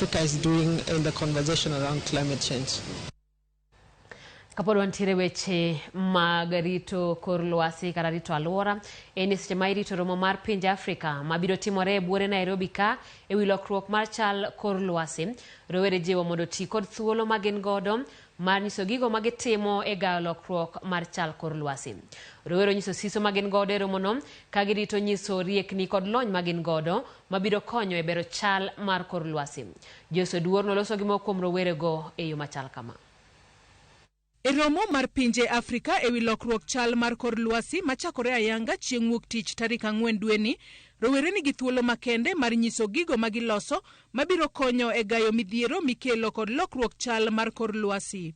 Africa is doing in the conversation around climate change. Kapod wantiere weche mag rito kor lwasi kata rito alwora en seche ma irito romo mar pinje Afrika mabiro timore e buore Nairobi ka e wi lokruok mar chal kor lwasi. Rowere jiwo mondo ti kod thuolo magin godo mar nyiso gigo magitimo e gayo lokruok mar chal kor lwasi. Rowere nyiso siso magin godo e romono ka girito nyiso riekni kod lony magin godo mabiro konyo e bero chal mar kor lwasi. Joso duor noloso gimo kuom rowere go e yo machal kama. E romo mar pinje Afrika ewi lokruok chal mar kor lwasi machakore ayanga chieng' wuok tich tarik 4 dwe ni, rowere nigi thuolo makende mar nyiso gigo magiloso mabiro konyo e gayo midhiero mikelo kod lokruok chal mar kor lwasi.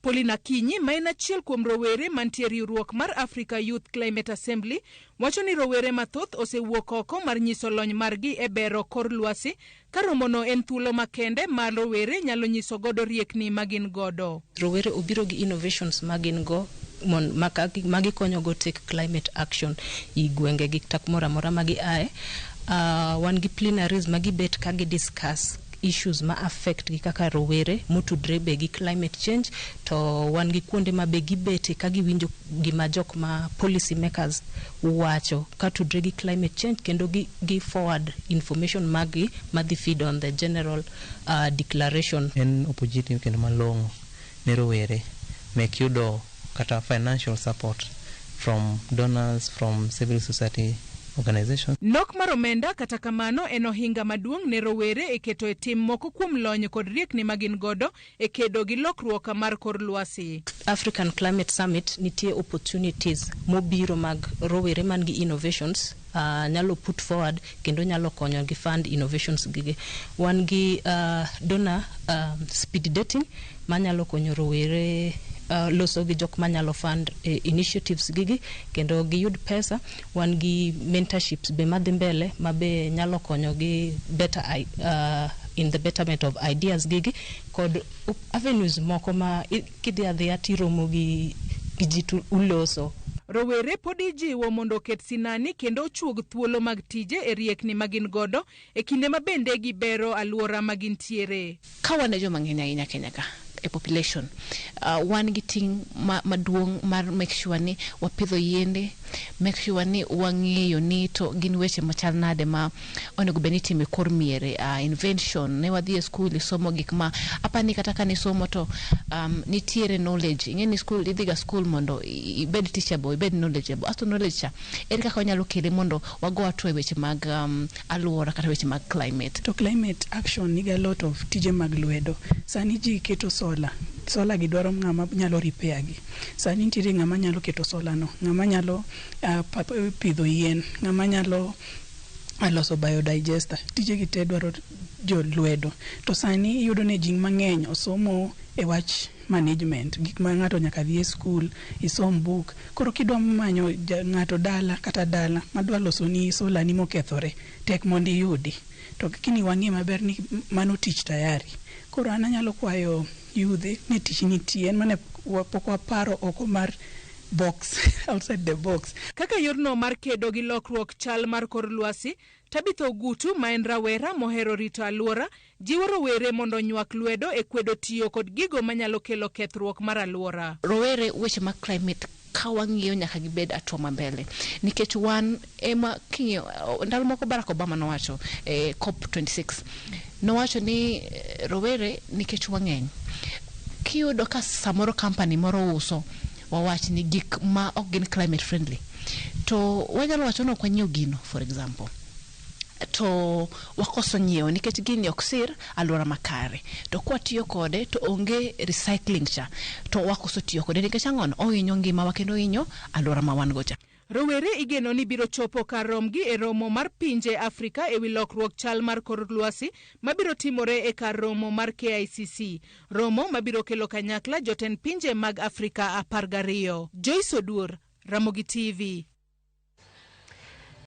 Polina Kinyi, ma en achiel kuom rowere mantie riwruok mar Africa Youth Climate Assembly, wacho ni rowere mathoth osewuok oko mar nyiso lony margi e bero kor lwasi, ka romono en thuolo makende ma rowere nyalo nyiso godo riekni magin godo. Rowere obiro gi innovations magin go magi konyo go take climate action I gwenge gi tak mora mora magi ae. Wan gi plenaries magi bet ka gi discuss issues ma affect gi kaka rowere motudre be gi climate change, to wan gi kuonde ma be gibete ka giwinjo gima jok ma policy makers wacho ka tudre gi climate change kendo gi forward information magi madhi feed on the general declaration. En opportunity kendo malong'o ne rowere mek yudo kata financial support from donors, from civil society organization. Nok mar omenda kata kamano en ohinga maduong' ne rowere e keto e tim moko kuom lony kod riekni magin godo e kedo gi lokruok mar kor lwasi. African Climate Summit nitie opportunities mobiro mag rowere man gi innovations nyalo put forward kendo nyalo konyo gi fund innovations gigi. Wan gi donor speed dating manyalo konyo rowere loso gi jok manyalo fund initiatives gigi kendo giyud pesa. Wan gi mentorships be madhi mbele mabe nyalo konyo gi better in the betterment of ideas gigi kod avenues moko ma kidhi adhiya tiromo gi jitu uloso. Rowere podi jiwo mondo ket sinani kendo ochuog thuolo mag tije e riekni magin godo e kinde ma bende gi bero alwora magin tiere. Ka wan e joma ng'eny ahinya Kenya ka e population, wan gi ting' maduong' mar make sure ni wapidho yiende, make sure ni wang'eyo ni to gin weche machal nade ma onego beni time kor miere. Invention, ne wadhi e school isomo gik ma apani kata ka nisomo to nitiere knowledge. Ing'e ni school idhiga school mondo ibed teachable, ibed knowledgeable. Asto knowledge cha ere kaka wanyalo kele mondo wago atwe weche mag alwora kata weche mag climate. To climate action niga a lot of tije mag lwedo. Sani ji keto sola gi dwaro ng'ama nyalo repair gi. Sani nitiere ng'ama nyalo keto sola no, ng'ama nyalo pidho yien, ng'ama nyalo loso biodigester. Tije gi te dwaro jo lwedo. To sani iyudo ne ji mang'eny osomo e wach management, gik ma ng'ato nyaka dhi e school isom book. Koro kidwa manyo ng'ato dala kata dala madwa loso ni sola ni mokethore tek mondo iyudi. To kini wang'e maber ni mano tich tayari. Koro an anyalo kwayo yudhe ni tich nitie, en mane pok waparo oko mar box outside the box. Kaka yorno mar kedo gi lokruok chal mar kor lwasi, Tabitha Ogutu ma en rawera mohero rito alwora jiwo rowere mondo nywak lwedo e kwedo tiyo kod gigo manyalo kelo kethruok mar alwora. Rowere weche mag climate ka wang'iyo nyaka gibed atoma mbele nikech wan ema king'iyo ndalo moko Barack Obama nowacho COP26 nowacho ni rowere nikech wang'eny kiyudo ka samoro company moro uso wawach ni gik ma ok gin climate friendly to wanyalo wacho no kwa nyiew gino for example to wakoso nyiewo nikech gini ok sir alwora makare to kwa tiyo kode to onge recycling cha to wakoso tiyo kode nikech ang'ono ohinyo ngima wa kendo ohinyo alwora ma wan go cha. Rowere igeno ni biro chopo kar romgi e romo mar pinje Afrika ewi lokruok chal mar kor lwasi mabiro timore e kar romo mar KICC. Romo mabiro kelo kanyakla jotend pinje mag Afrika 12. Joyce Oduor, Ramogi TV.